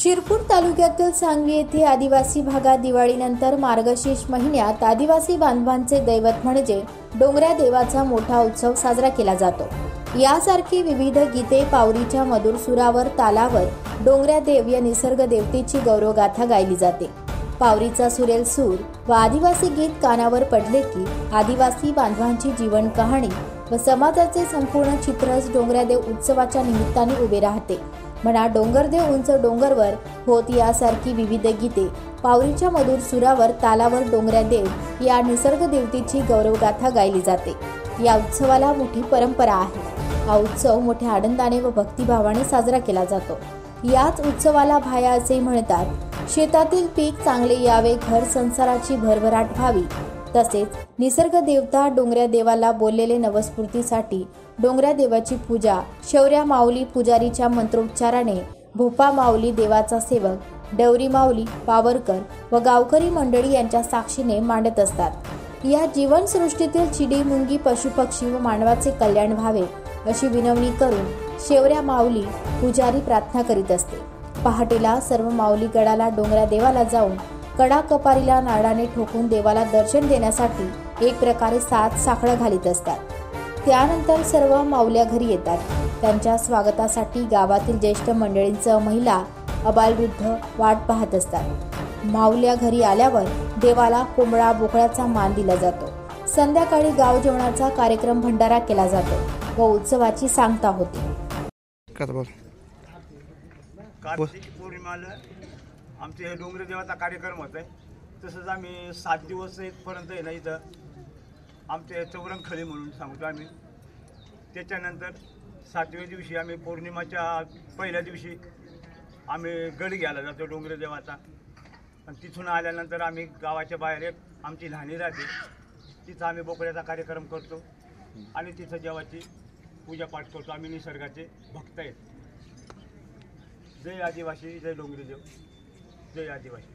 शिरपूर तालुक्यातील सांगवी येथे आदिवासी भागात दिवाळीनंतर मार्गशीर्ष महिन्यात आदिवासी बांधवांचे दैवत म्हणजे डोंगऱ्या देवाचा मोठा उत्सव साजरा केला जातो। यासारखी विविध गीते पावरीच्या मधुर सुरावर तालावर डोंगऱ्या देव या निसर्ग देवतेची गौरवगाथा गायली जाते। पावरीचा सुरेल सूर व आदिवासी गीत कानावर पडले की आदिवासी बांधवांची जीवन कहाणी व समाजाचे संपूर्ण चित्रच डोंगऱ्यादेव उत्सवाच्या निमित्ताने उभे राहते। म्हणा डोंगरदेव उंच डोंगरवर होत यासारखी विविध गीते पावरीच्या मधुर सुरावर तालावर डोंगऱ्यादेव या निसर्ग देवतेची गौरवगाथा गायली जाते। या उत्सवाला मोठी परंपरा आहे। हा उत्सव मोठ्या आनंदाने व भक्तिभावाने साजरा केला जातो। याच उत्सवाला भाया असे म्हणतात। शेतातील पीक चांगले यावे, घर संसाराची भरभराट व्हावी, तसेच निसर्ग देवता डोंगऱ्या देवाला बोललेले नवस्फूर्तीसाठी डोंगऱ्या देवाची पूजा शौर्या माऊली पुजारीच्या मंत्रोच्चाराने, भोपा माऊली देवाचा सेवक, डवरी माऊली, पावरकर व गावकरी मंडळी यांच्या साक्षीने मांडत असतात। या जीवनसृष्टीतील चिडी मुंगी पशुपक्षी व मानवाचे कल्याण व्हावे अशी विनवणी करून शौर्या माऊली पुजारी प्रार्थना करीत असते। पहाटेला सर्व माऊली गडाला डोंगऱ्या देवाला जाऊन कडा कपारीला नारळाने ठोकून देवाला दर्शन देण्यासाठी एक प्रकारे 7 साखळा घालीत असतात। त्यानंतर सर्व माऊल्या घरी येतात। त्यांच्या स्वागतासाठी गावातील ज्येष्ठ मंडळींसह महिला अबालवृद्ध वाट पाहत असतात। माऊल्या घरी आल्यावर देवाला कोंबडा बोकळाचा मान दिला जातो। संध्याकाळी गाव जेवणाचा कार्यक्रम भंडारा केला जातो व उत्सवाची सांगता होते। कार्तिक पौर्णिमेला आमचे हे डोंगरे देवाचा कार्यक्रम होत आहे। तसंच आम्ही 7 दिवस इथपर्यंत आहे ना, इथं आमचे चौरंग खळी म्हणून सांगतो आम्ही। त्याच्यानंतर 7व्या दिवशी आम्ही पौर्णिमाच्या पहिल्या दिवशी आम्ही गड घ्यायला जातो डोंगरे देवाचा। आणि तिथून आल्यानंतर आम्ही गावाच्या बाहेर एक आमची लहानी राहते, तिथं आम्ही बोकड्याचा कार्यक्रम करतो आणि तिथं देवाची पूजापाठ करतो। आम्ही निसर्गाचे भक्त आहेत। जय आदिवासी, जय डोंगरी देव, जय आदिवासी।